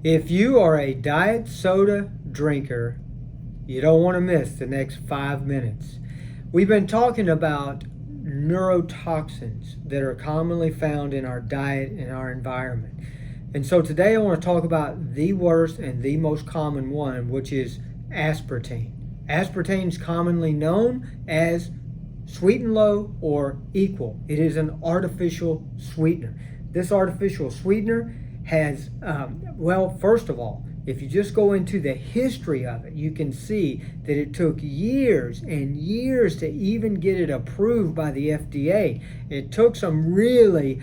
If you are a diet soda drinker, you don't want to miss the next 5 minutes. We've been talking about neurotoxins that are commonly found in our diet and our environment. And so today I want to talk about the worst and the most common one, which is aspartame. Aspartame is commonly known as sweet and low or equal. It is an artificial sweetener. This artificial sweetener has, first of all, if you just go into the history of it, you can see that it took years and years to even get it approved by the FDA. It took some really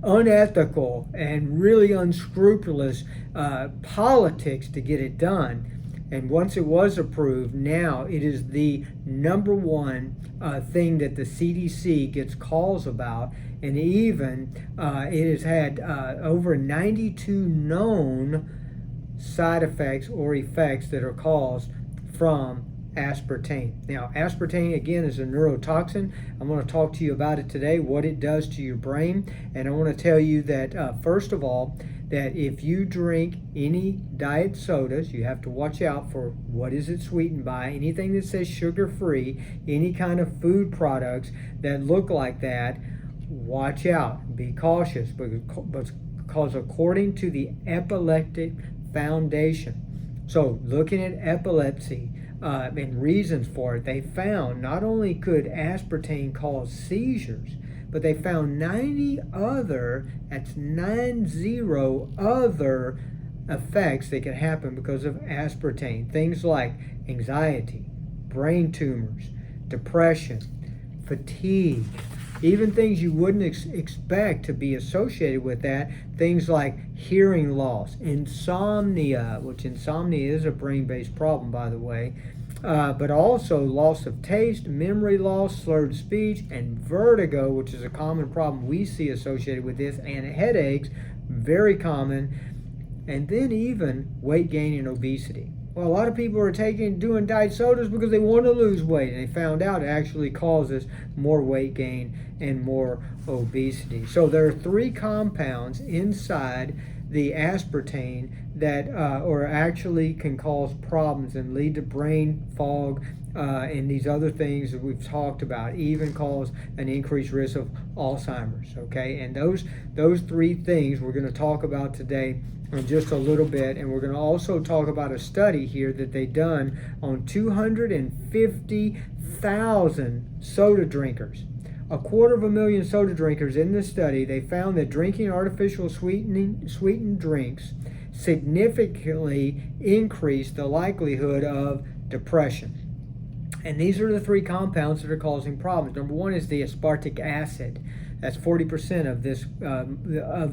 unethical and really unscrupulous politics to get it done. And once it was approved, now it is the number one thing that the CDC gets calls about. And even it has had over 92 known side effects or effects that are caused from aspartame. Now, aspartame, again, is a neurotoxin. I'm going to talk to you about it today, what it does to your brain. And I want to tell you that, first of all, that if you drink any diet sodas, you have to watch out for what is it sweetened by. Anything that says sugar-free, any kind of food products that look like that, watch out. Be cautious, because according to the Epileptic Foundation, so looking at epilepsy and reasons for it, they found not only could aspartame cause seizures, but they found 90 other other effects that can happen because of aspartame. Things like anxiety, brain tumors, depression, fatigue, even things you wouldn't expect to be associated with that. Things like hearing loss, insomnia, which insomnia is a brain-based problem, by the way, but also loss of taste, memory loss, slurred speech, and vertigo, which is a common problem we see associated with this, and headaches, very common, and then even weight gain and obesity. Well, a lot of people are doing diet sodas because they want to lose weight, and they found out it actually causes more weight gain and more obesity. So there are 3 compounds inside the aspartame that or actually can cause problems and lead to brain fog and these other things that we've talked about, even cause an increased risk of Alzheimer's. Okay, and those 3 things we're going to talk about today in just a little bit, and we're going to also talk about a study here that they done on 250,000 soda drinkers. 250,000 soda drinkers in this study. They found that drinking artificial sweetened drinks significantly increased the likelihood of depression. And these are the 3 compounds that are causing problems. Number 1 is the aspartic acid. That's 40% of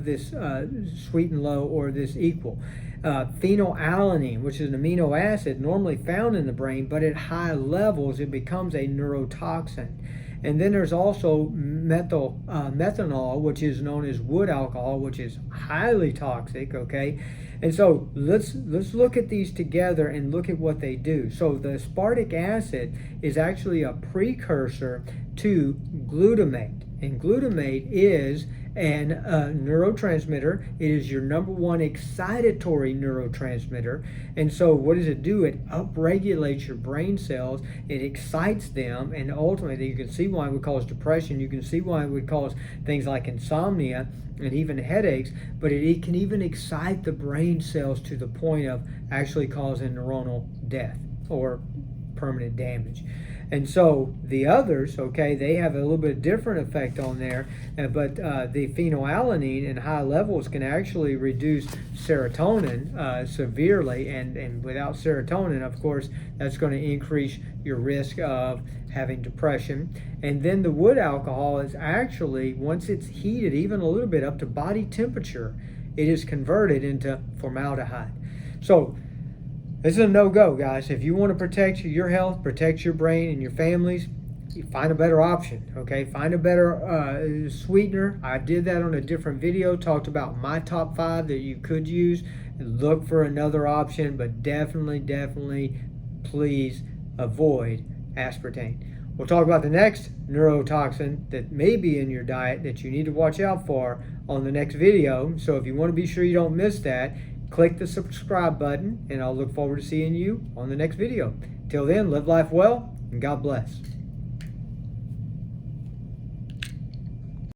this sweet and low or this equal. Phenylalanine, which is an amino acid normally found in the brain, but at high levels it becomes a neurotoxin. And then there's also methanol, which is known as wood alcohol, which is highly toxic, okay? And so let's look at these together and look at what they do. So the aspartic acid is actually a precursor to glutamate. And glutamate is a neurotransmitter. It is your number 1 excitatory neurotransmitter. And so what does it do? It upregulates your brain cells. It excites them, and ultimately you can see why it would cause depression. You can see why it would cause things like insomnia and even headaches, but it can even excite the brain cells to the point of actually causing neuronal death or permanent damage. And so the others, okay, they have a little bit different effect on there, but the phenylalanine in high levels can actually reduce serotonin severely, and without serotonin, of course, that's going to increase your risk of having depression. And then the wood alcohol is actually, once it's heated even a little bit up to body temperature, it is converted into formaldehyde. So this is a no-go, guys. If you want to protect your health, protect your brain and your families, you find a better option, okay? Find a better sweetener. I did that on a different video, talked about my top 5 that you could use. Look for another option, but definitely, please avoid aspartame. We'll talk about the next neurotoxin that may be in your diet that you need to watch out for on the next video. So if you want to be sure you don't miss that, click the subscribe button, and I'll look forward to seeing you on the next video. Till then, live life well, and God bless.